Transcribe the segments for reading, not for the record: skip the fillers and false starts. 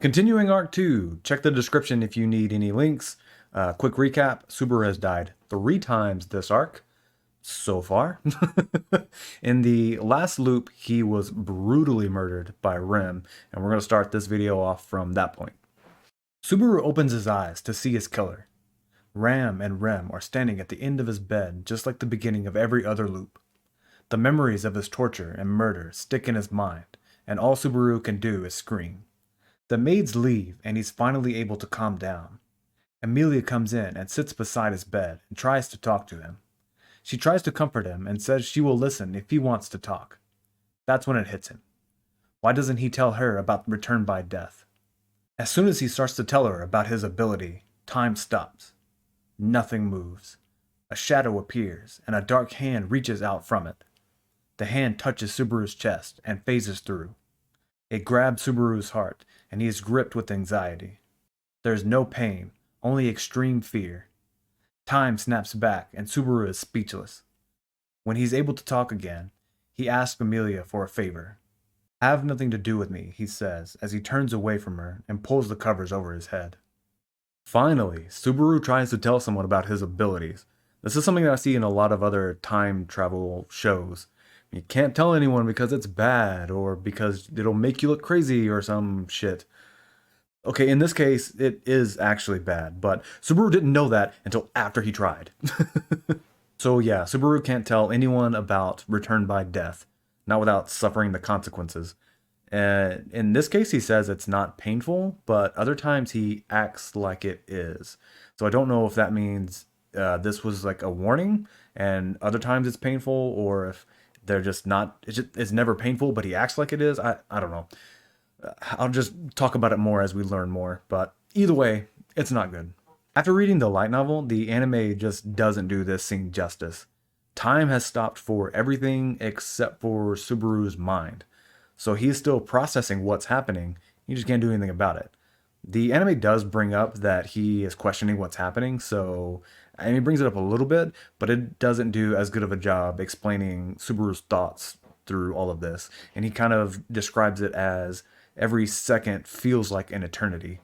Continuing Arc 2, check the description if you need any links. Quick recap, Subaru has died 3 times this arc so far. In the last loop, he was brutally murdered by Rem, and we're going to start this video off from that point. Subaru opens his eyes to see his killer. Ram and Rem are standing at the end of his bed, just like the beginning of every other loop. The memories of his torture and murder stick in his mind, and all Subaru can do is scream. The maids leave, and he's finally able to calm down. Amelia comes in and sits beside his bed and tries to talk to him. She tries to comfort him and says she will listen if he wants to talk. That's when it hits him. Why doesn't he tell her about return by death? As soon as he starts to tell her about his ability, time stops. Nothing moves. A shadow appears, and a dark hand reaches out from it. The hand touches Subaru's chest and phases through. It grabs Subaru's heart, and he is gripped with anxiety. There is no pain, only extreme fear. Time snaps back, and Subaru is speechless. When he's able to talk again, he asks Amelia for a favor. Have nothing to do with me, he says, as he turns away from her and pulls the covers over his head. Finally, Subaru tries to tell someone about his abilities. This is something that I see in a lot of other time travel shows. You can't tell anyone because it's bad, or because it'll make you look crazy, or some shit. Okay, in this case, it is actually bad, but Subaru didn't know that until after he tried. So yeah, Subaru can't tell anyone about return by death, not without suffering the consequences. In this case, he says it's not painful, but other times he acts like it is. So I don't know if that means this was like a warning, and other times it's painful, or if they're just not. It's never painful, but he acts like it is. I don't know. I'll just talk about it more as we learn more. But either way, it's not good. After reading the light novel, the anime just doesn't do this scene justice. Time has stopped for everything except for Subaru's mind. So he's still processing what's happening. He just can't do anything about it. The anime does bring up that he is questioning what's happening, so I mean, it brings it up a little bit, but it doesn't do as good of a job explaining Subaru's thoughts through all of this. And he kind of describes it as every second feels like an eternity.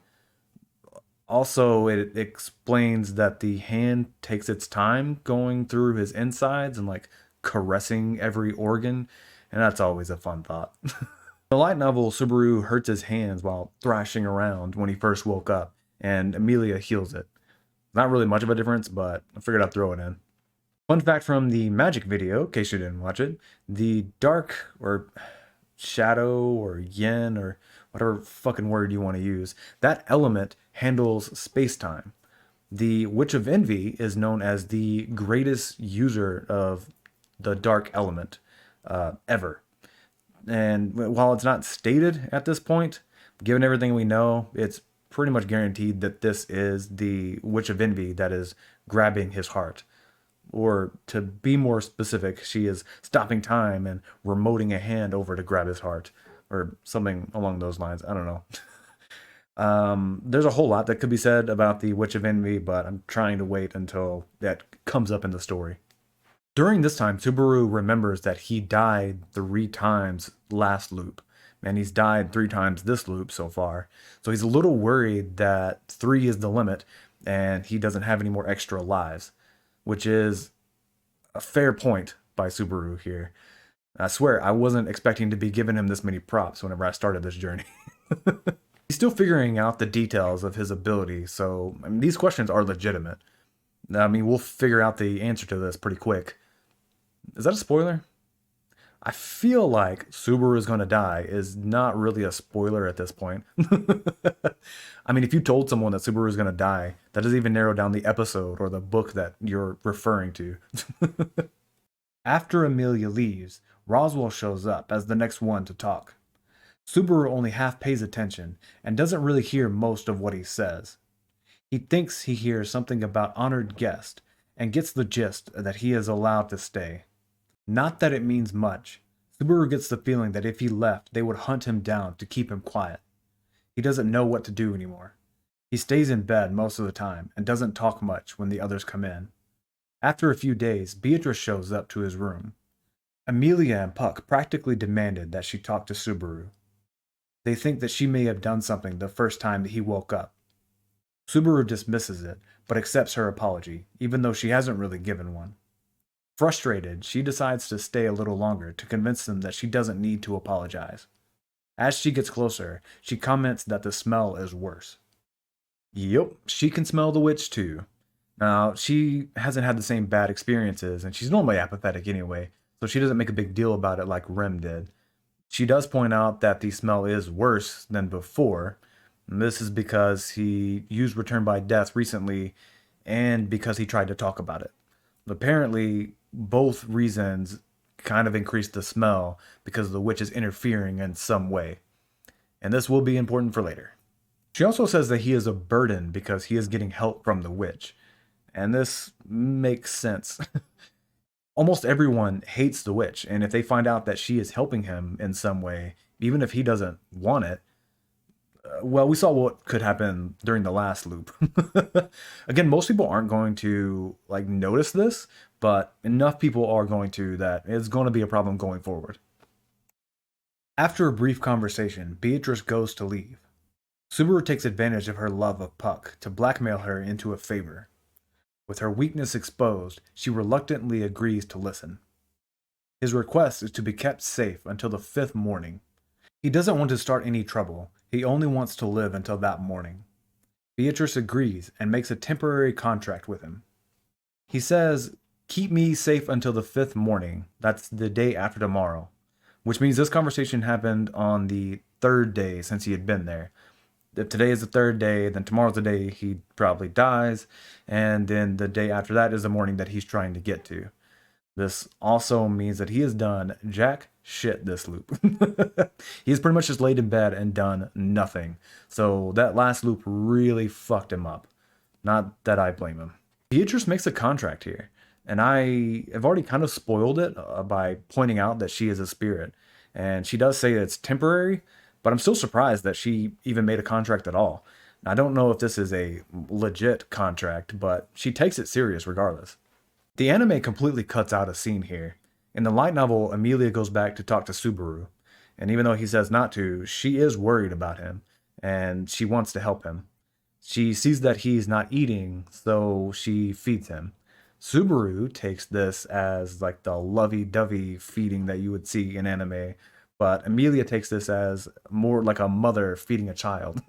Also, it explains that the hand takes its time going through his insides and like caressing every organ, and that's always a fun thought. The light novel, Subaru hurts his hands while thrashing around when he first woke up, and Amelia heals it. Not really much of a difference, but I figured I'd throw it in. Fun fact from the magic video, in case you didn't watch it, the dark or shadow or yin or whatever fucking word you want to use, that element handles space-time. The Witch of Envy is known as the greatest user of the dark element ever. And while it's not stated at this point, given everything we know, it's pretty much guaranteed that this is the Witch of Envy that is grabbing his heart. Or to be more specific, she is stopping time and remoting a hand over to grab his heart. Or something along those lines. I don't know. There's a whole lot that could be said about the Witch of Envy, but I'm trying to wait until that comes up in the story. During this time, Subaru remembers that he died 3 times last loop, and he's died 3 times this loop so far. So he's a little worried that 3 is the limit, and he doesn't have any more extra lives, which is a fair point by Subaru here. I swear, I wasn't expecting to be giving him this many props whenever I started this journey. He's still figuring out the details of his ability, so I mean, these questions are legitimate. I mean, we'll figure out the answer to this pretty quick. Is that a spoiler? I feel like Subaru is going to die is not really a spoiler at this point. I mean, if you told someone that Subaru is going to die, that doesn't even narrow down the episode or the book that you're referring to. After Amelia leaves, Roswell shows up as the next one to talk. Subaru only half pays attention and doesn't really hear most of what he says. He thinks he hears something about honored guest and gets the gist that he is allowed to stay. Not that it means much. Subaru gets the feeling that if he left, they would hunt him down to keep him quiet. He doesn't know what to do anymore. He stays in bed most of the time and doesn't talk much when the others come in. After a few days, Beatrice shows up to his room. Amelia and Puck practically demanded that she talk to Subaru. They think that she may have done something the first time that he woke up. Subaru dismisses it, but accepts her apology, even though she hasn't really given one. Frustrated, she decides to stay a little longer to convince them that she doesn't need to apologize. As she gets closer, she comments that the smell is worse. Yep, she can smell the witch too. Now, she hasn't had the same bad experiences, and she's normally apathetic anyway, so she doesn't make a big deal about it like Rem did. She does point out that the smell is worse than before. And this is because he used Return by Death recently and because he tried to talk about it. Apparently, both reasons kind of increase the smell because the witch is interfering in some way. And this will be important for later. She also says that he is a burden because he is getting help from the witch. And this makes sense. Almost everyone hates the witch, and if they find out that she is helping him in some way, even if he doesn't want it, well, we saw what could happen during the last loop. Again, most people aren't going to like notice this, but enough people are going to that it's going to be a problem going forward. After a brief conversation, Beatrice goes to leave. Subaru takes advantage of her love of Puck to blackmail her into a favor. With her weakness exposed, she reluctantly agrees to listen. His request is to be kept safe until the fifth morning. He doesn't want to start any trouble, he only wants to live until that morning. Beatrice agrees and makes a temporary contract with him. He says, "Keep me safe until the fifth morning," that's the day after tomorrow, which means this conversation happened on the third day since he had been there. If today is the third day, then tomorrow's the day he probably dies, and then the day after that is the morning that he's trying to get to. This also means that he has done jack shit this loop. He's pretty much just laid in bed and done nothing. So that last loop really fucked him up. Not that I blame him. Beatrice makes a contract here, and I have already kind of spoiled it by pointing out that she is a spirit. And she does say it's temporary, but I'm still surprised that she even made a contract at all. I don't know if this is a legit contract, but she takes it serious regardless. The anime completely cuts out a scene here. In the light novel, Emilia goes back to talk to Subaru, and even though he says not to, she is worried about him, and she wants to help him. She sees that he's not eating, so she feeds him. Subaru takes this as like the lovey-dovey feeding that you would see in anime, but Emilia takes this as more like a mother feeding a child.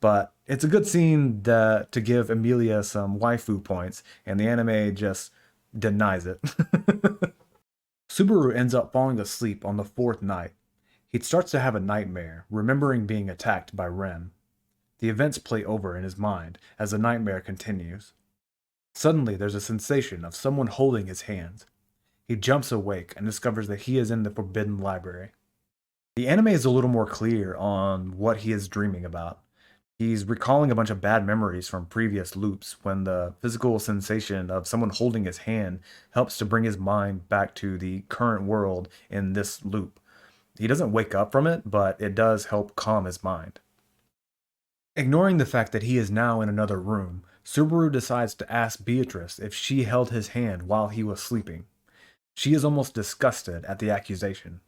But it's a good scene to give Emilia some waifu points, and the anime just denies it. Subaru ends up falling asleep on the fourth night. He starts to have a nightmare, remembering being attacked by Ren. The events play over in his mind as the nightmare continues. Suddenly, there's a sensation of someone holding his hands. He jumps awake and discovers that he is in the Forbidden Library. The anime is a little more clear on what he is dreaming about. He's recalling a bunch of bad memories from previous loops when the physical sensation of someone holding his hand helps to bring his mind back to the current world in this loop. He doesn't wake up from it, but it does help calm his mind. Ignoring the fact that he is now in another room, Subaru decides to ask Beatrice if she held his hand while he was sleeping. She is almost disgusted at the accusation.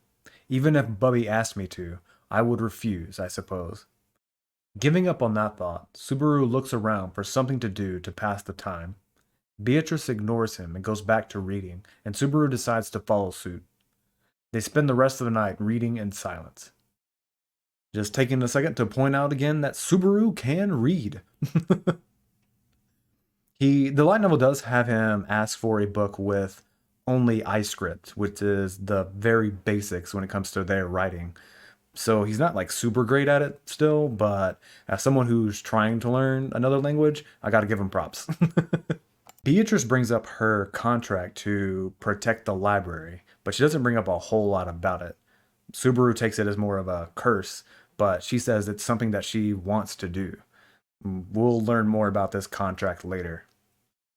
Even if Bubby asked me to, I would refuse, I suppose. Giving up on that thought, Subaru looks around for something to do to pass the time. Beatrice ignores him and goes back to reading, and Subaru decides to follow suit. They spend the rest of the night reading in silence. Just taking a second to point out again that Subaru can read. The light novel does have him ask for a book with only iScript, which is the very basics when it comes to their writing. So he's not like super great at it still, but as someone who's trying to learn another language, I gotta give him props. Beatrice brings up her contract to protect the library, but she doesn't bring up a whole lot about it. Subaru takes it as more of a curse, but she says it's something that she wants to do. We'll learn more about this contract later.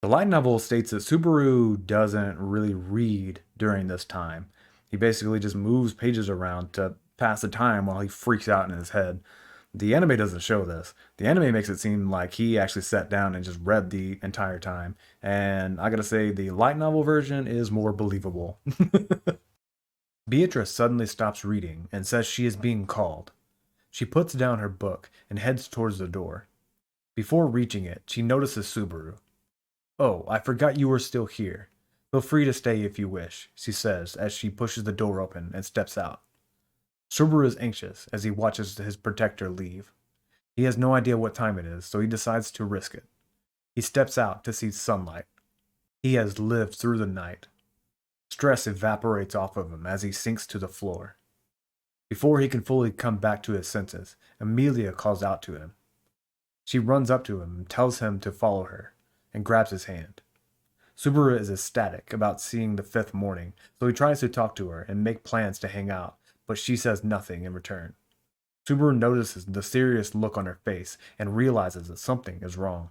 The light novel states that Subaru doesn't really read during this time. He basically just moves pages around to pass the time while he freaks out in his head. The anime doesn't show this. The anime makes it seem like he actually sat down and just read the entire time. And I gotta say, the light novel version is more believable. Beatrice suddenly stops reading and says she is being called. She puts down her book and heads towards the door. Before reaching it, she notices Subaru. "Oh, I forgot you were still here. Feel free to stay if you wish," she says as she pushes the door open and steps out. Subaru is anxious as he watches his protector leave. He has no idea what time it is, so he decides to risk it. He steps out to see sunlight. He has lived through the night. Stress evaporates off of him as he sinks to the floor. Before he can fully come back to his senses, Amelia calls out to him. She runs up to him and tells him to follow her, and grabs his hand. Subaru is ecstatic about seeing the fifth morning, so he tries to talk to her and make plans to hang out, but she says nothing in return. Subaru notices the serious look on her face and realizes that something is wrong.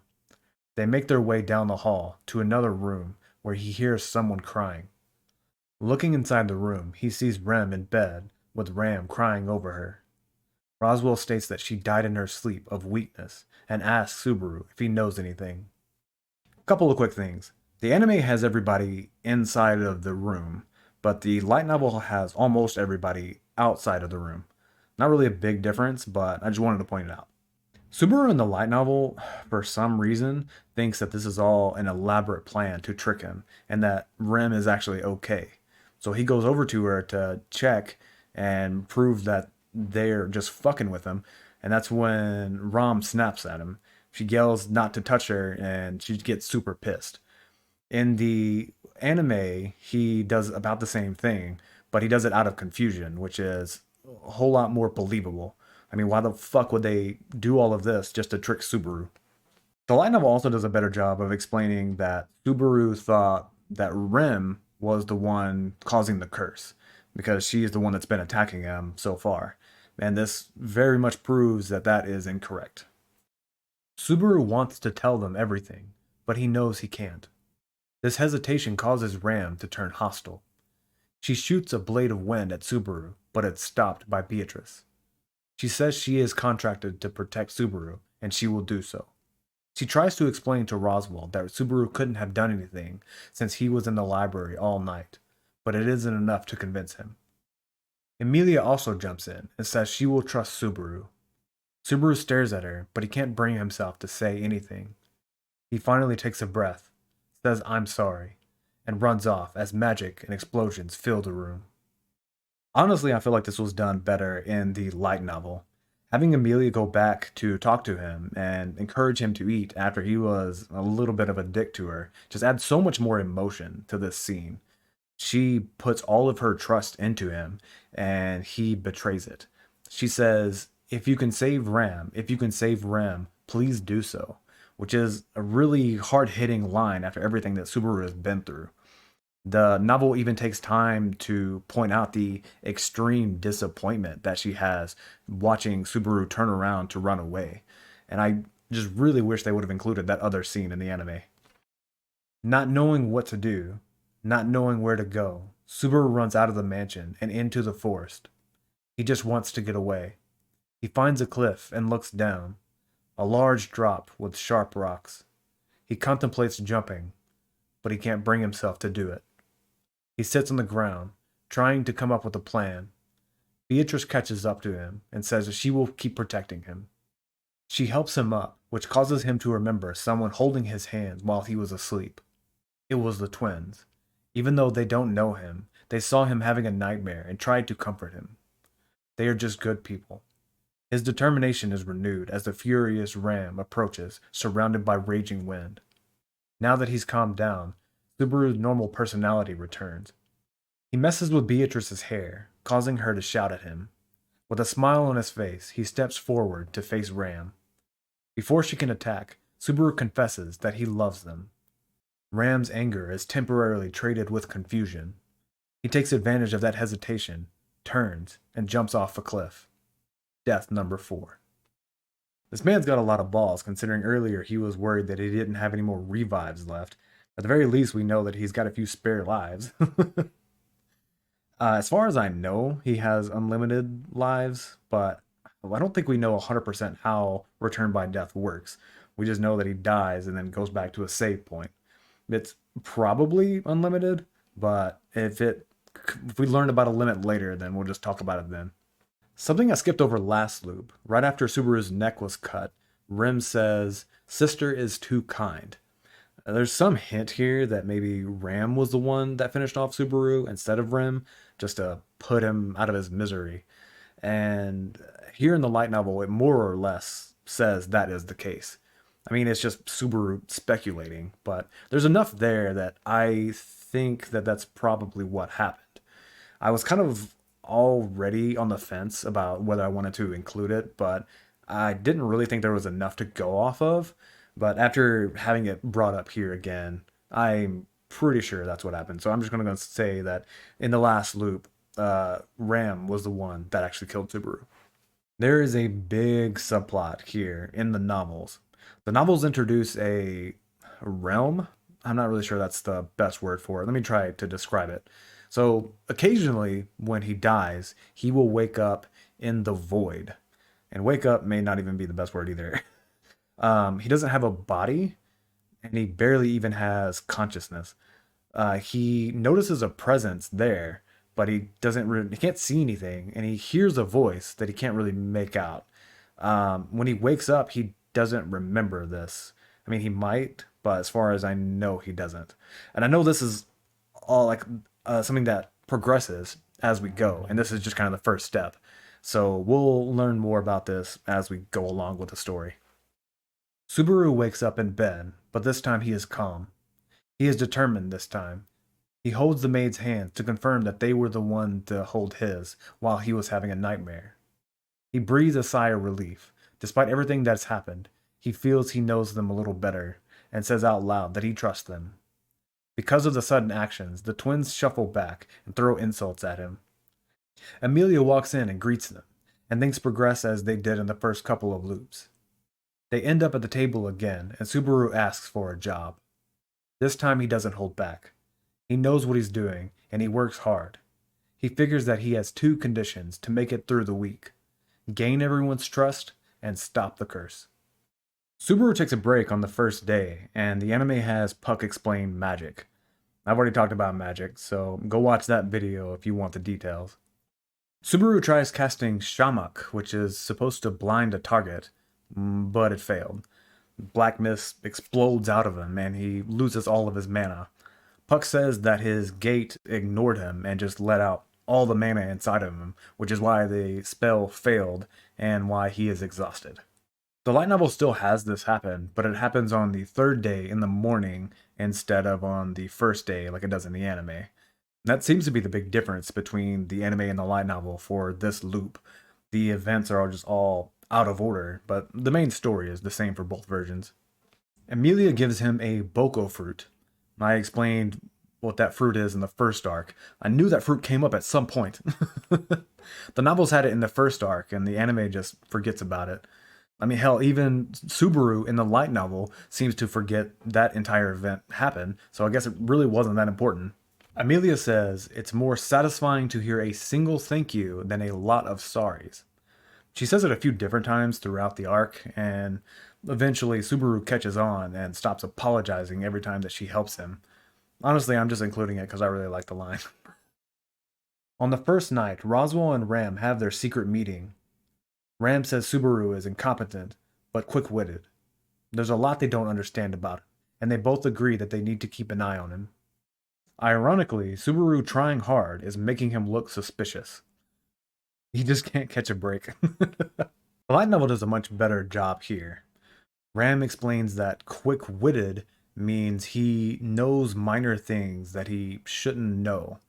They make their way down the hall to another room where he hears someone crying. Looking inside the room, he sees Rem in bed with Ram crying over her. Roswell states that she died in her sleep of weakness and asks Subaru if he knows anything. Couple of quick things. The anime has everybody inside of the room, but the light novel has almost everybody outside of the room. Not really a big difference, but I just wanted to point it out. Subaru in the light novel, for some reason, thinks that this is all an elaborate plan to trick him, and that Rem is actually okay. So he goes over to her to check and prove that they're just fucking with him, and that's when Rom snaps at him. She yells not to touch her, and she gets super pissed. In the anime, he does about the same thing, but he does it out of confusion, which is a whole lot more believable. I mean, why the fuck would they do all of this just to trick Subaru? The light novel also does a better job of explaining that Subaru thought that Rem was the one causing the curse because she is the one that's been attacking him so far. And this very much proves that that is incorrect. Subaru wants to tell them everything, but he knows he can't. This hesitation causes Ram to turn hostile. She shoots a blade of wind at Subaru, but it's stopped by Beatrice. She says she is contracted to protect Subaru, and she will do so. She tries to explain to Roswell that Subaru couldn't have done anything since he was in the library all night, but it isn't enough to convince him. Emilia also jumps in and says she will trust Subaru. Subaru stares at her, but he can't bring himself to say anything. He finally takes a breath, says "I'm sorry," and runs off as magic and explosions fill the room. Honestly, I feel like this was done better in the light novel. Having Amelia go back to talk to him and encourage him to eat after he was a little bit of a dick to her just adds so much more emotion to this scene. She puts all of her trust into him and he betrays it. She says, "If you can save Ram, if you can save Ram, please do so," which is a really hard hitting line after everything that Subaru has been through. The novel even takes time to point out the extreme disappointment that she has watching Subaru turn around to run away. And I just really wish they would have included that other scene in the anime. Not knowing what to do, not knowing where to go, Subaru runs out of the mansion and into the forest. He just wants to get away. He finds a cliff and looks down, a large drop with sharp rocks. He contemplates jumping, but he can't bring himself to do it. He sits on the ground, trying to come up with a plan. Beatrice catches up to him and says that she will keep protecting him. She helps him up, which causes him to remember someone holding his hand while he was asleep. It was the twins. Even though they don't know him, they saw him having a nightmare and tried to comfort him. They are just good people. His determination is renewed as the furious Ram approaches, surrounded by raging wind. Now that he's calmed down, Subaru's normal personality returns. He messes with Beatrice's hair, causing her to shout at him. With a smile on his face, he steps forward to face Ram. Before she can attack, Subaru confesses that he loves them. Ram's anger is temporarily traded with confusion. He takes advantage of that hesitation, turns, and jumps off a cliff. Death number 4. This man's got a lot of balls, considering earlier he was worried that he didn't have any more revives left. At the very least, we know that he's got a few spare lives. As far as I know, he has unlimited lives, but I don't think we know 100% how Return by Death works. We just know that he dies and then goes back to a save point. It's probably unlimited, but if it if we learn about a limit later, then we'll just talk about it then. Something I skipped over last loop, right after Subaru's neck was cut, Rim says, "Sister is too kind." There's some hint here that maybe Ram was the one that finished off Subaru instead of Rim, just to put him out of his misery. And here in the light novel, it more or less says that is the case. I mean, it's just Subaru speculating, but there's enough there that I think that that's probably what happened. I was kind of already on the fence about whether I wanted to include it, but I didn't really think there was enough to go off of. But after having it brought up here again, I'm pretty sure that's what happened. So I'm just going to say that in the last loop, Ram was the one that actually killed Subaru. There is a big subplot here in the novels. The novels introduce a realm. I'm not really sure that's the best word for it. Let me try to describe it. So occasionally, when he dies, he will wake up in the void. And wake up may not even be the best word either. He doesn't have a body, and he barely even has consciousness. He notices a presence there, but he can't see anything, and he hears a voice that he can't really make out. When he wakes up, he doesn't remember this. I mean, he might, but as far as I know, he doesn't. And I know this is all like something that progresses as we go, and this is just kind of the first step. So we'll learn more about this as we go along with the story. Subaru wakes up in bed, but this time he is calm. He is determined this time. He holds the maid's hands to confirm that they were the one to hold his while he was having a nightmare. He breathes a sigh of relief. Despite everything that's happened, he feels he knows them a little better and says out loud that he trusts them. Because of the sudden actions, the twins shuffle back and throw insults at him. Amelia walks in and greets them, and things progress as they did in the first couple of loops. They end up at the table again, and Subaru asks for a job. This time he doesn't hold back. He knows what he's doing, and he works hard. He figures that he has two conditions to make it through the week: gain everyone's trust and stop the curse. Subaru takes a break on the first day, and the anime has Puck explain magic. I've already talked about magic, so go watch that video if you want the details. Subaru tries casting Shamak, which is supposed to blind a target, but it failed. Black mist explodes out of him, and he loses all of his mana. Puck says that his gate ignored him and just let out all the mana inside of him, which is why the spell failed and why he is exhausted. The light novel still has this happen, but it happens on the third day in the morning instead of on the first day like it does in the anime. That seems to be the big difference between the anime and the light novel for this loop. The events are just all out of order, but the main story is the same for both versions. Emilia gives him a boko fruit. I explained what that fruit is in the first arc. I knew that fruit came up at some point. The novels had it in the first arc, and the anime just forgets about it. I mean, hell, even Subaru in the light novel seems to forget that entire event happened, so I guess it really wasn't that important. Amelia says it's more satisfying to hear a single thank you than a lot of sorries. She says it a few different times throughout the arc, and eventually Subaru catches on and stops apologizing every time that she helps him. Honestly, I'm just including it because I really like the line. On the first night, Roswell and Ram have their secret meeting. Ram says Subaru is incompetent, but quick-witted. There's a lot they don't understand about him, and they both agree that they need to keep an eye on him. Ironically, Subaru trying hard is making him look suspicious. He just can't catch a break. The light novel does a much better job here. Ram explains that quick-witted means he knows minor things that he shouldn't know,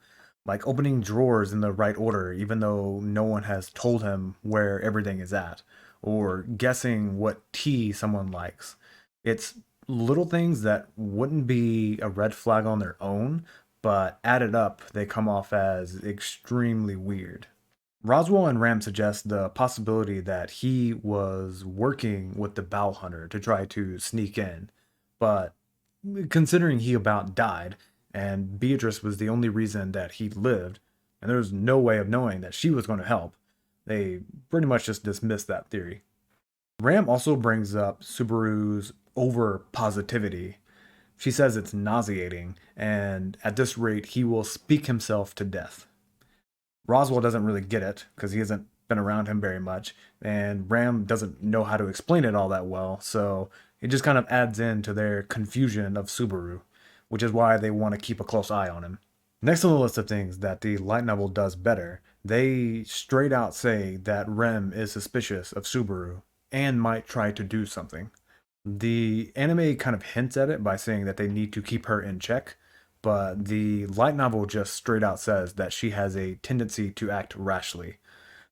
like opening drawers in the right order even though no one has told him where everything is at, or guessing what tea someone likes. It's little things that wouldn't be a red flag on their own, but added up, they come off as extremely weird. Roswell and Ram suggest the possibility that he was working with the Bow Hunter to try to sneak in, but considering he about died, and Beatrice was the only reason that he lived, and there was no way of knowing that she was going to help, they pretty much just dismissed that theory. Ram also brings up Subaru's over positivity. She says it's nauseating, and at this rate, he will speak himself to death. Roswell doesn't really get it because he hasn't been around him very much, and Ram doesn't know how to explain it all that well, so it just kind of adds in to their confusion of Subaru, which is why they want to keep a close eye on him. Next on the list of things that the light novel does better, they straight out say that Rem is suspicious of Subaru and might try to do something. The anime kind of hints at it by saying that they need to keep her in check, but the light novel just straight out says that she has a tendency to act rashly.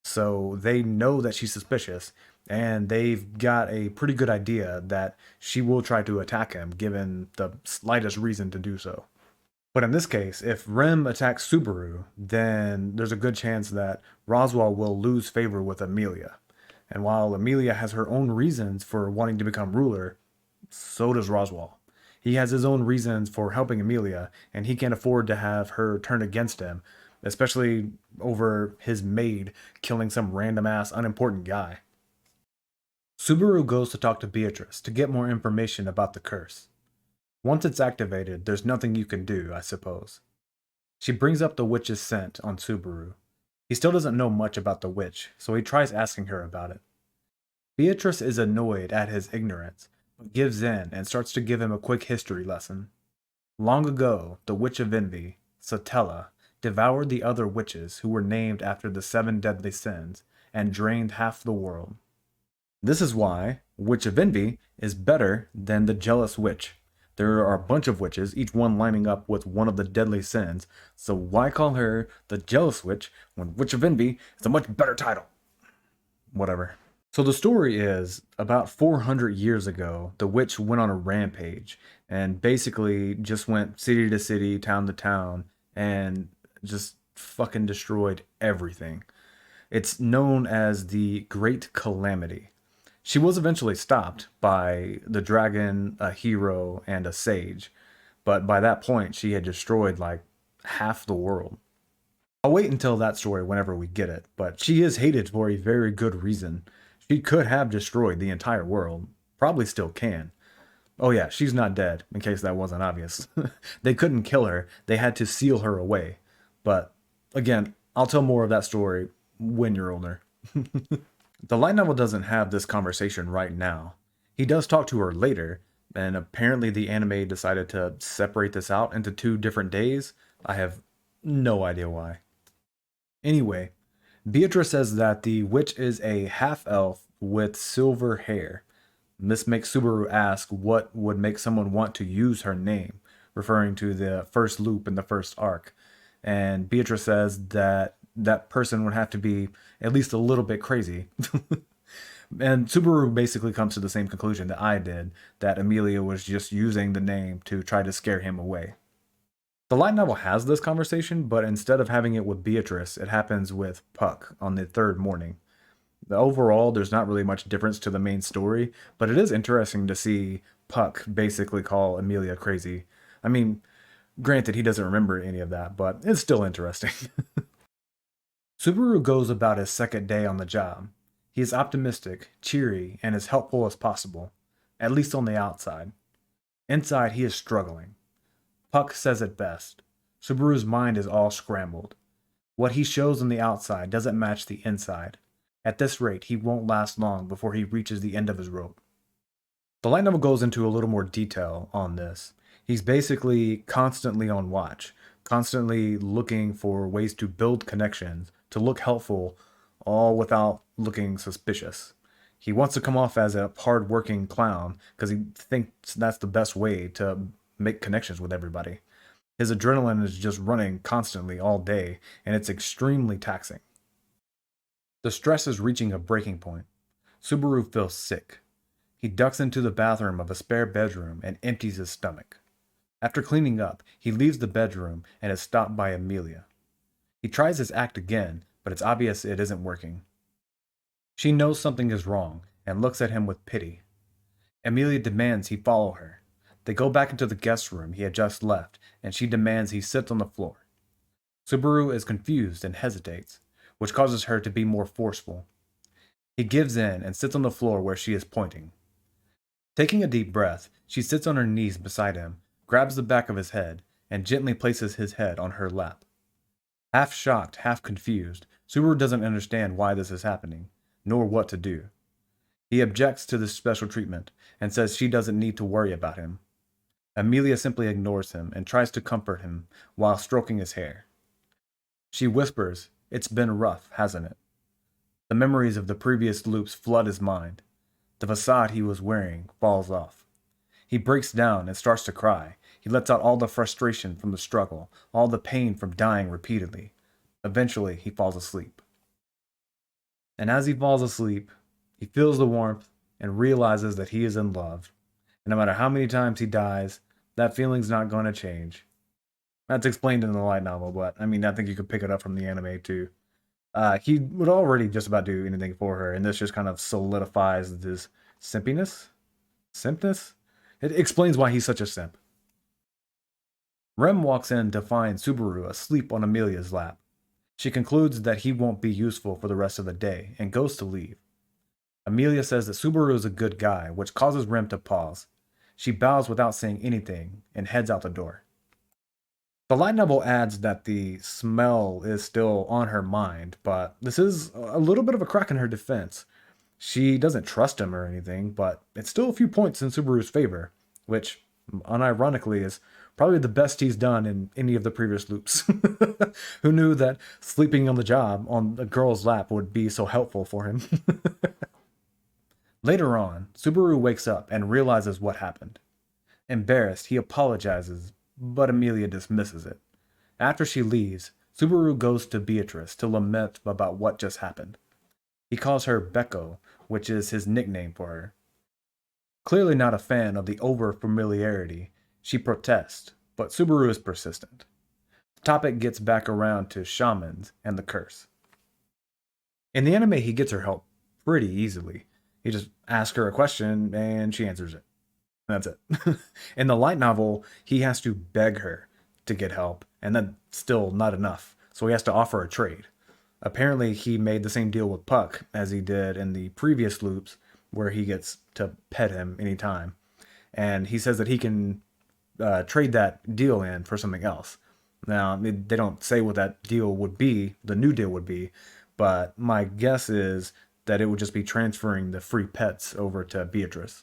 So they know that she's suspicious, and they've got a pretty good idea that she will try to attack him given the slightest reason to do so. But in this case, if Rem attacks Subaru, then there's a good chance that Roswell will lose favor with Amelia. And while Amelia has her own reasons for wanting to become ruler, so does Roswell. He has his own reasons for helping Amelia, and he can't afford to have her turn against him, especially over his maid killing some random ass unimportant guy. Subaru goes to talk to Beatrice to get more information about the curse. Once it's activated, there's nothing you can do, I suppose. She brings up the witch's scent on Subaru. He still doesn't know much about the witch, so he tries asking her about it. Beatrice is annoyed at his ignorance, but gives in and starts to give him a quick history lesson. Long ago, the Witch of Envy, Satella, devoured the other witches who were named after the seven deadly sins and drained half the world. This is why Witch of Envy is better than the Jealous Witch. There are a bunch of witches, each one lining up with one of the deadly sins, so why call her the Jealous Witch when Witch of Envy is a much better title? Whatever. So the story is about 400 years ago, the witch went on a rampage and basically just went city to city, town to town, and just fucking destroyed everything. It's known as the Great Calamity. She was eventually stopped by the dragon, a hero, and a sage, but by that point she had destroyed like half the world. I'll wait until that story whenever we get it, but she is hated for a very good reason. She could have destroyed the entire world, probably still can. Oh, yeah, she's not dead, in case that wasn't obvious. They couldn't kill her, they had to seal her away. But again, I'll tell more of that story when you're older. The light novel doesn't have this conversation right now. He does talk to her later, and apparently the anime decided to separate this out into two different days. I have no idea why. Anyway, Beatrice says that the witch is a half elf with silver hair. This makes Subaru ask what would make someone want to use her name, referring to the first loop in the first arc. And Beatrice says that that person would have to be at least a little bit crazy. And Subaru basically comes to the same conclusion that I did, that Amelia was just using the name to try to scare him away. The light novel has this conversation, but instead of having it with Beatrice, it happens with Puck on the third morning. Overall, there's not really much difference to the main story, but it is interesting to see Puck basically call Amelia crazy. I mean, granted, he doesn't remember any of that, but it's still interesting. Subaru goes about his second day on the job. He is optimistic, cheery, and as helpful as possible, at least on the outside. Inside, he is struggling. Puck says it best. Subaru's mind is all scrambled. What he shows on the outside doesn't match the inside. At this rate, he won't last long before he reaches the end of his rope. The light novel goes into a little more detail on this. He's basically constantly on watch, constantly looking for ways to build connections, to look helpful, all without looking suspicious. He wants to come off as a hard-working clown because he thinks that's the best way to make connections with everybody. His adrenaline is just running constantly all day, and it's extremely taxing. The stress is reaching a breaking point. Subaru feels sick. He ducks into the bathroom of a spare bedroom and empties his stomach. After cleaning up, he leaves the bedroom and is stopped by Amelia. He tries his act again, but it's obvious it isn't working. She knows something is wrong and looks at him with pity. Amelia demands he follow her. They go back into the guest room he had just left, and she demands he sits on the floor. Subaru is confused and hesitates, which causes her to be more forceful. He gives in and sits on the floor where she is pointing. Taking a deep breath, she sits on her knees beside him, grabs the back of his head, and gently places his head on her lap. Half shocked, half confused, Subaru doesn't understand why this is happening, nor what to do. He objects to this special treatment and says she doesn't need to worry about him. Amelia simply ignores him and tries to comfort him while stroking his hair. She whispers, "It's been rough, hasn't it?" The memories of the previous loops flood his mind. The facade he was wearing falls off. He breaks down and starts to cry. He lets out all the frustration from the struggle, all the pain from dying repeatedly. Eventually, he falls asleep. And as he falls asleep, he feels the warmth and realizes that he is in love. And no matter how many times he dies, that feeling's not going to change. That's explained in the light novel, but I mean, I think you could pick it up from the anime too. He would already just about do anything for her, and this just kind of solidifies this simpiness? Simpness? It explains why he's such a simp. Rem walks in to find Subaru asleep on Amelia's lap. She concludes that he won't be useful for the rest of the day and goes to leave. Amelia says that Subaru is a good guy, which causes Rem to pause. She bows without saying anything and heads out the door. The light novel adds that the smell is still on her mind, but this is a little bit of a crack in her defense. She doesn't trust him or anything, but it's still a few points in Subaru's favor, which, unironically, is probably the best he's done in any of the previous loops. Who knew that sleeping on the job on a girl's lap would be so helpful for him? Later on, Subaru wakes up and realizes what happened. Embarrassed, he apologizes, but Amelia dismisses it. After she leaves, Subaru goes to Beatrice to lament about what just happened. He calls her Becco, which is his nickname for her. Clearly not a fan of the over-familiarity, she protests, but Subaru is persistent. The topic gets back around to shamans and the curse. In the anime, he gets her help pretty easily. He just asks her a question and she answers it. That's it. In the light novel, he has to beg her to get help, and that's still not enough, so he has to offer a trade. Apparently, he made the same deal with Puck as he did in the previous loops, where he gets to pet him anytime. And he says that he can trade that deal in for something else. Now, they don't say what that deal would be, the new deal would be, but my guess is that it would just be transferring the free pets over to Beatrice.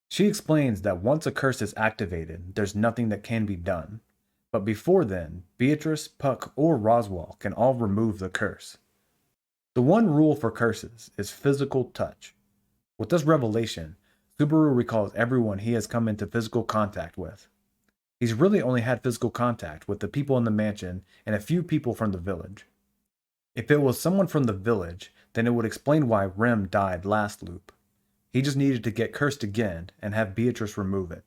She explains that once a curse is activated, there's nothing that can be done. But before then, Beatrice, Puck, or Roswell can all remove the curse. The one rule for curses is physical touch. With this revelation, Subaru recalls everyone he has come into physical contact with. He's really only had physical contact with the people in the mansion and a few people from the village. If it was someone from the village, then it would explain why Rem died last loop. He just needed to get cursed again and have Beatrice remove it.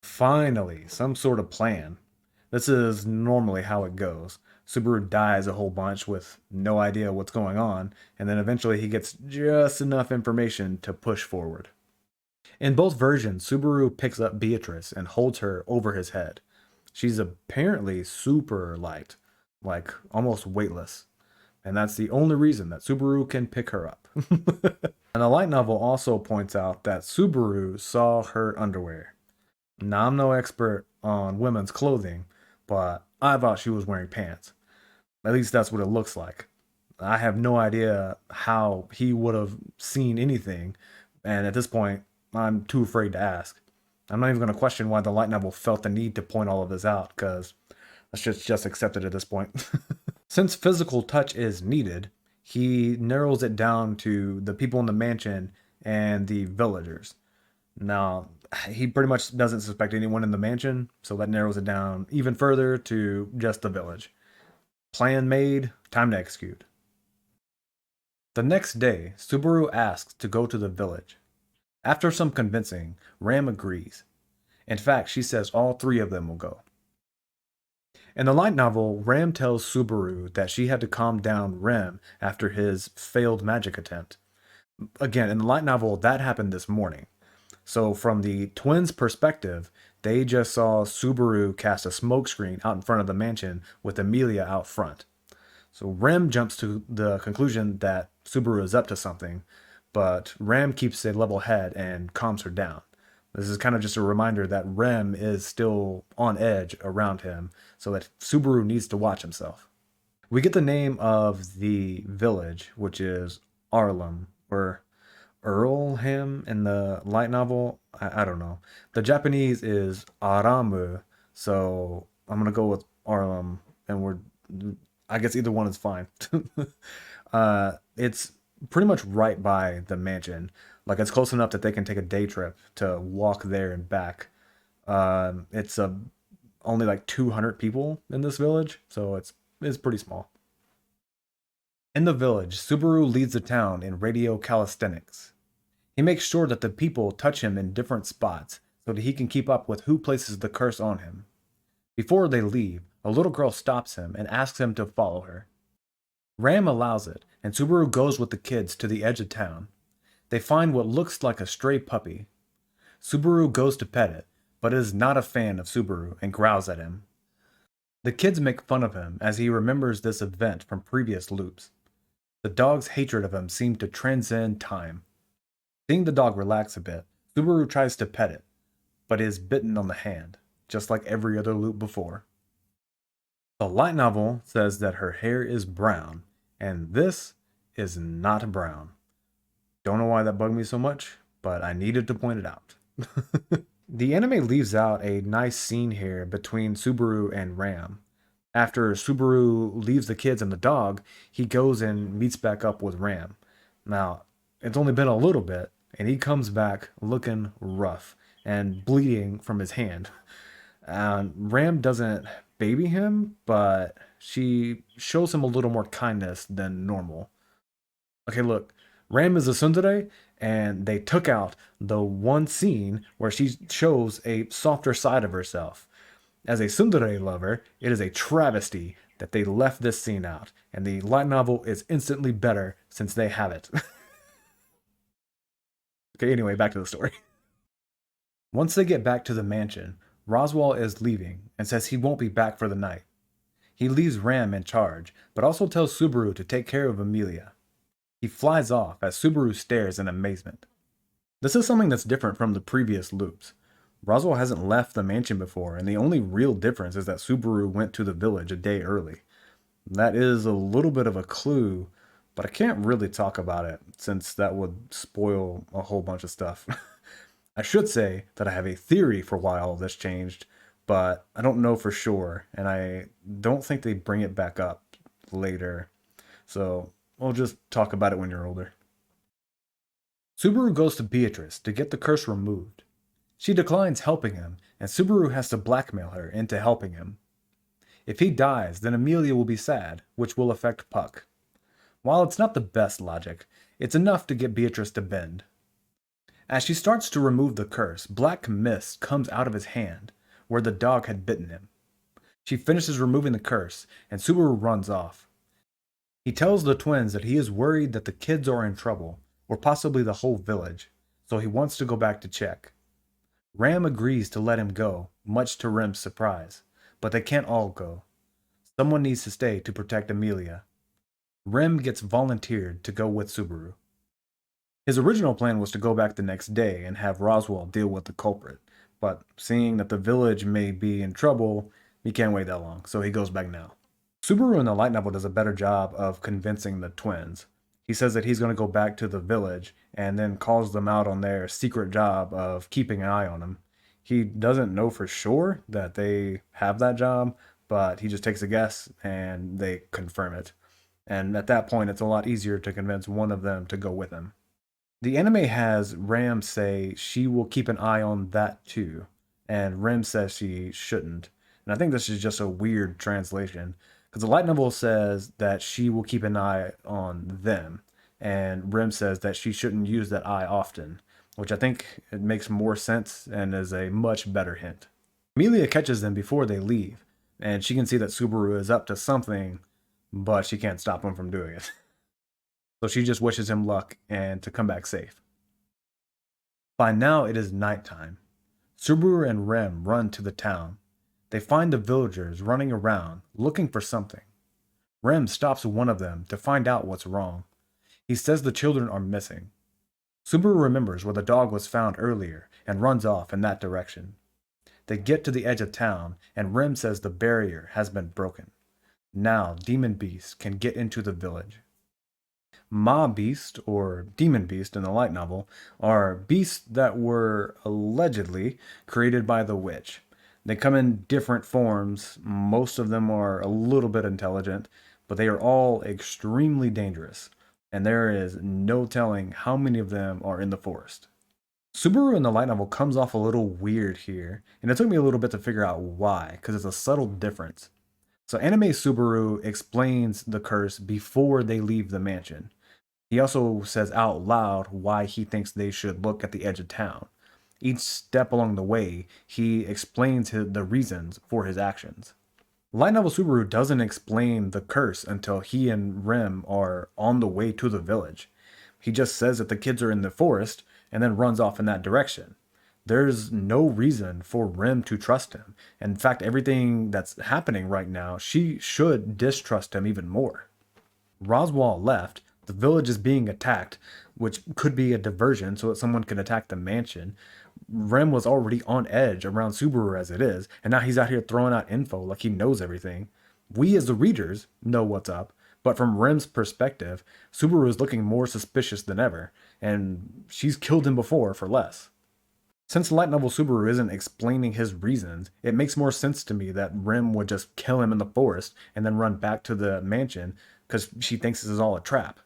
Finally, some sort of plan. This is normally how it goes. Subaru dies a whole bunch with no idea what's going on, and then eventually he gets just enough information to push forward. In both versions, Subaru picks up Beatrice and holds her over his head. She's apparently super light, like almost weightless. And that's the only reason that Subaru can pick her up. And the light novel also points out that Subaru saw her underwear. Now, I'm no expert on women's clothing, but I thought she was wearing pants. At least that's what it looks like. I have no idea how he would have seen anything, and at this point, I'm too afraid to ask. I'm not even going to question why the light novel felt the need to point all of this out, because that's just accepted at this point. Since physical touch is needed, he narrows it down to the people in the mansion and the villagers. Now, he pretty much doesn't suspect anyone in the mansion, so that narrows it down even further to just the village. Plan made, time to execute. The next day, Subaru asks to go to the village. After some convincing, Ram agrees. In fact, she says all three of them will go. In the light novel, Ram tells Subaru that she had to calm down Rem after his failed magic attempt. Again, in the light novel, that happened this morning. So from the twins' perspective, they just saw Subaru cast a smokescreen out in front of the mansion with Amelia out front. So Rem jumps to the conclusion that Subaru is up to something, but Ram keeps a level head and calms her down. This is kind of just a reminder that Rem is still on edge around him, so that Subaru needs to watch himself. We get the name of the village, which is Arlem, or Earlham in the light novel. I don't know. The Japanese is Aramu, so I'm gonna go with Arlem, and I guess either one is fine. It's pretty much right by the mansion. Like it's close enough that they can take a day trip to walk there and back. It's only like 200 people in this village, so it's pretty small. In the village, Subaru leads the town in radio calisthenics. He makes sure that the people touch him in different spots so that he can keep up with who places the curse on him. Before they leave, a little girl stops him and asks him to follow her. Ram allows it, and Subaru goes with the kids to the edge of town. They find what looks like a stray puppy. Subaru goes to pet it, but is not a fan of Subaru and growls at him. The kids make fun of him as he remembers this event from previous loops. The dog's hatred of him seems to transcend time. Seeing the dog relax a bit, Subaru tries to pet it, but is bitten on the hand, just like every other loop before. The light novel says that her hair is brown, and this is not brown. Don't know why that bugged me so much, but I needed to point it out. The anime leaves out a nice scene here between Subaru and Ram. After Subaru leaves the kids and the dog, he goes and meets back up with Ram. Now, it's only been a little bit, and he comes back looking rough and bleeding from his hand. Ram doesn't baby him, but she shows him a little more kindness than normal. Okay, look, Ram is a tsundere, and they took out the one scene where she shows a softer side of herself. As a tsundere lover, it is a travesty that they left this scene out, and the light novel is instantly better since they have it. Okay, anyway, back to the story. Once they get back to the mansion, Roswell is leaving and says he won't be back for the night. He leaves Ram in charge, but also tells Subaru to take care of Amelia. He flies off as Subaru stares in amazement. This is something that's different from the previous loops. Roswell hasn't left the mansion before, and the only real difference is that Subaru went to the village a day early. That is a little bit of a clue, but I can't really talk about it since that would spoil a whole bunch of stuff. I should say that I have a theory for why all of this changed, but I don't know for sure, and I don't think they bring it back up later. So we'll just talk about it when you're older. Subaru goes to Beatrice to get the curse removed. She declines helping him, and Subaru has to blackmail her into helping him. If he dies, then Amelia will be sad, which will affect Puck. While it's not the best logic, it's enough to get Beatrice to bend. As she starts to remove the curse, black mist comes out of his hand, where the dog had bitten him. She finishes removing the curse, and Subaru runs off. He tells the twins that he is worried that the kids are in trouble, or possibly the whole village, so he wants to go back to check. Ram agrees to let him go, much to Rem's surprise, but they can't all go. Someone needs to stay to protect Amelia. Rem gets volunteered to go with Subaru. His original plan was to go back the next day and have Roswell deal with the culprit, but seeing that the village may be in trouble, he can't wait that long, so he goes back now. Subaru in the light novel does a better job of convincing the twins. He says that he's going to go back to the village and then calls them out on their secret job of keeping an eye on him. He doesn't know for sure that they have that job, but he just takes a guess and they confirm it. And at that point, it's a lot easier to convince one of them to go with him. The anime has Ram say she will keep an eye on that too, and Rem says she shouldn't. And I think this is just a weird translation because the light novel says that she will keep an eye on them, and Rem says that she shouldn't use that eye often, which I think it makes more sense and is a much better hint. Amelia catches them before they leave, and she can see that Subaru is up to something, but she can't stop him from doing it. So she just wishes him luck and to come back safe. By now it is nighttime. Subaru and Rem run to the town. They find the villagers running around, looking for something. Rem stops one of them to find out what's wrong. He says the children are missing. Subaru remembers where the dog was found earlier and runs off in that direction. They get to the edge of town, and Rem says the barrier has been broken. Now, demon beasts can get into the village. Ma beast, or demon beast in the light novel, are beasts that were allegedly created by the witch. They come in different forms. Most of them are a little bit intelligent, but they are all extremely dangerous, and there is no telling how many of them are in the forest. Subaru in the light novel comes off a little weird here, and it took me a little bit to figure out why, because it's a subtle difference. So, anime Subaru explains the curse before they leave the mansion. He also says out loud why he thinks they should look at the edge of town. Each step along the way, he explains the reasons for his actions. Light novel Subaru doesn't explain the curse until he and Rem are on the way to the village. He just says that the kids are in the forest and then runs off in that direction. There's no reason for Rem to trust him. In fact, everything that's happening right now, she should distrust him even more. Roswell left, the village is being attacked, which could be a diversion so that someone can attack the mansion. Rem was already on edge around Subaru as it is, and now he's out here throwing out info like he knows everything. We as the readers know what's up, but from Rem's perspective, Subaru is looking more suspicious than ever, and she's killed him before for less. Since light novel Subaru isn't explaining his reasons, it makes more sense to me that Rem would just kill him in the forest and then run back to the mansion because she thinks this is all a trap.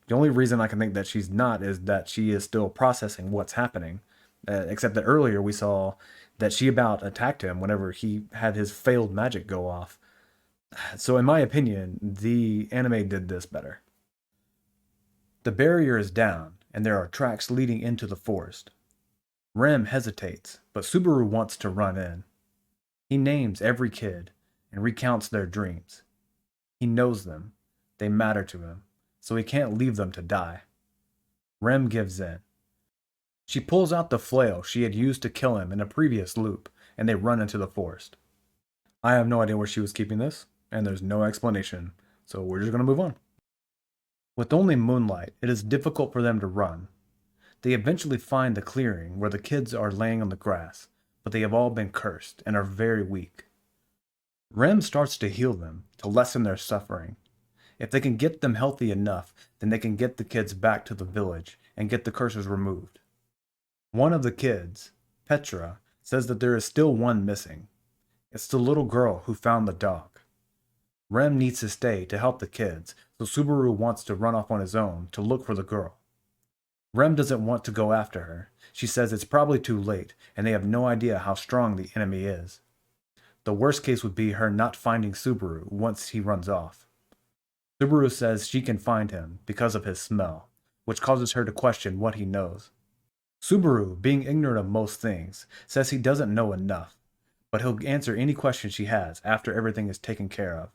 The only reason I can think that she's not is that she is still processing what's happening. Except that earlier we saw that she about attacked him whenever he had his failed magic go off. So, in my opinion, the anime did this better. The barrier is down, and there are tracks leading into the forest. Rem hesitates, but Subaru wants to run in. He names every kid and recounts their dreams. He knows them. They matter to him, so he can't leave them to die. Rem gives in. She pulls out the flail she had used to kill him in a previous loop, and they run into the forest. I have no idea where she was keeping this, and there's no explanation, so we're just going to move on. With only moonlight, it is difficult for them to run. They eventually find the clearing where the kids are laying on the grass, but they have all been cursed and are very weak. Rem starts to heal them to lessen their suffering. If they can get them healthy enough, then they can get the kids back to the village and get the curses removed. One of the kids, Petra, says that there is still one missing. It's the little girl who found the dog. Rem needs to stay to help the kids, so Subaru wants to run off on his own to look for the girl. Rem doesn't want to go after her. She says it's probably too late, and they have no idea how strong the enemy is. The worst case would be her not finding Subaru once he runs off. Subaru says she can find him because of his smell, which causes her to question what he knows. Subaru, being ignorant of most things, says he doesn't know enough, but he'll answer any question she has after everything is taken care of.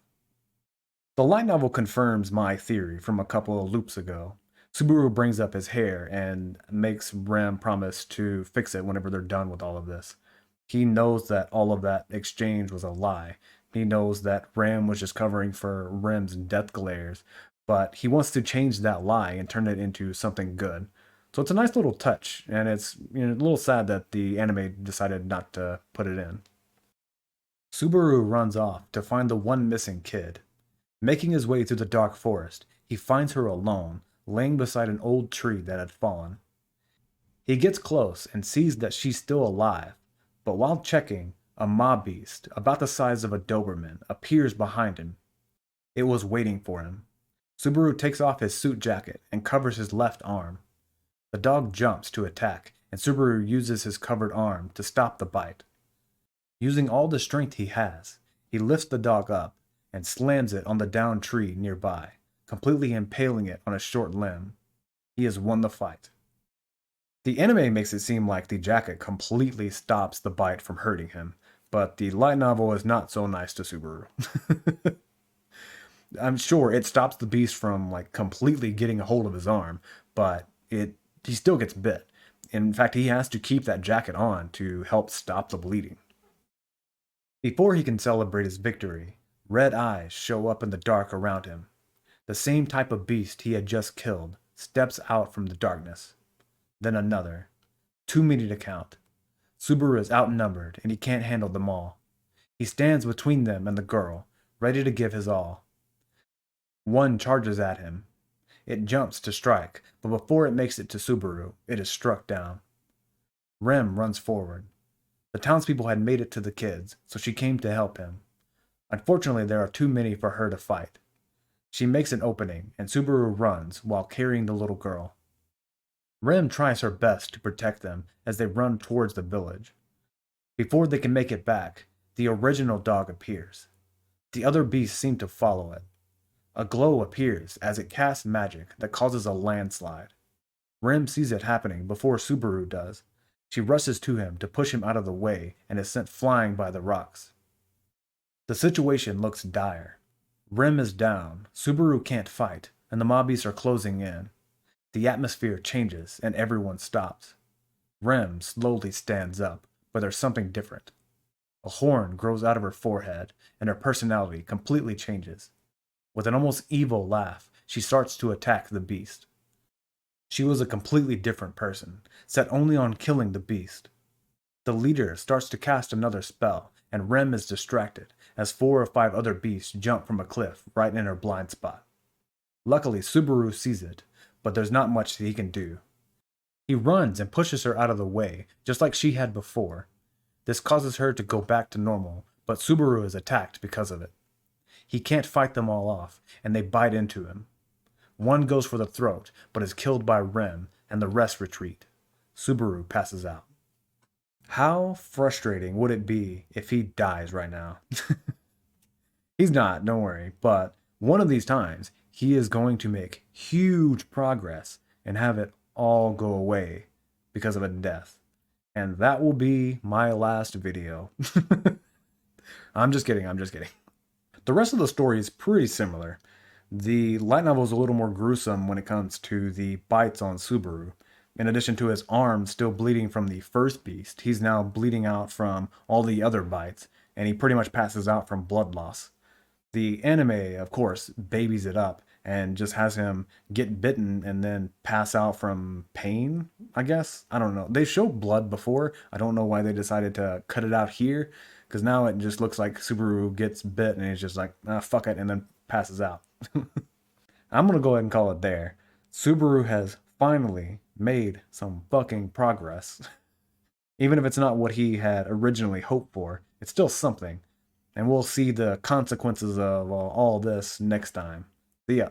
The light novel confirms my theory from a couple of loops ago. Subaru brings up his hair and makes Rem promise to fix it whenever they're done with all of this. He knows that all of that exchange was a lie. He knows that Rem was just covering for Rem's death glares, but he wants to change that lie and turn it into something good. So it's a nice little touch, and it's a little sad that the anime decided not to put it in. Subaru runs off to find the one missing kid. Making his way through the dark forest, he finds her alone, laying beside an old tree that had fallen. He gets close and sees that she's still alive, but while checking, a mob beast, about the size of a Doberman, appears behind him. It was waiting for him. Subaru takes off his suit jacket and covers his left arm. The dog jumps to attack, and Subaru uses his covered arm to stop the bite. Using all the strength he has, he lifts the dog up and slams it on the downed tree nearby, completely impaling it on a short limb. He has won the fight. The anime makes it seem like the jacket completely stops the bite from hurting him, but the light novel is not so nice to Subaru. I'm sure it stops the beast from completely getting a hold of his arm, but he still gets bit. In fact, he has to keep that jacket on to help stop the bleeding. Before he can celebrate his victory, red eyes show up in the dark around him. The same type of beast he had just killed steps out from the darkness. Then another. Too many to count. Subaru is outnumbered and he can't handle them all. He stands between them and the girl, ready to give his all. One charges at him. It jumps to strike, but before it makes it to Subaru, it is struck down. Rem runs forward. The townspeople had made it to the kids, so she came to help him. Unfortunately, there are too many for her to fight. She makes an opening, and Subaru runs while carrying the little girl. Rem tries her best to protect them as they run towards the village. Before they can make it back, the original dog appears. The other beasts seem to follow it. A glow appears as it casts magic that causes a landslide. Rem sees it happening before Subaru does. She rushes to him to push him out of the way and is sent flying by the rocks. The situation looks dire. Rem is down, Subaru can't fight, and the mobbies are closing in. The atmosphere changes and everyone stops. Rem slowly stands up, but there's something different. A horn grows out of her forehead, and her personality completely changes. With an almost evil laugh, she starts to attack the beast. She was a completely different person, set only on killing the beast. The leader starts to cast another spell, and Rem is distracted as 4 or 5 other beasts jump from a cliff right in her blind spot. Luckily, Subaru sees it, but there's not much that he can do. He runs and pushes her out of the way, just like she had before. This causes her to go back to normal, but Subaru is attacked because of it. He can't fight them all off, and they bite into him. One goes for the throat, but is killed by Rem, and the rest retreat. Subaru passes out. How frustrating would it be if he dies right now? He's not, don't worry, but one of these times, he is going to make huge progress and have it all go away because of a death. And that will be my last video. I'm just kidding, I'm just kidding. The rest of the story is pretty similar. The light novel is a little more gruesome when it comes to the bites on Subaru. In addition to his arm still bleeding from the first beast, he's now bleeding out from all the other bites, and he pretty much passes out from blood loss. The anime, of course, babies it up and just has him get bitten and then pass out from pain, I guess. I don't know. They showed blood before. I don't know why they decided to cut it out here, because now it just looks like Subaru gets bit and he's just like, ah, fuck it, and then passes out. I'm going to go ahead and call it there. Subaru has finally made some fucking progress. Even if it's not what he had originally hoped for, it's still something. And we'll see the consequences of all this next time. See ya.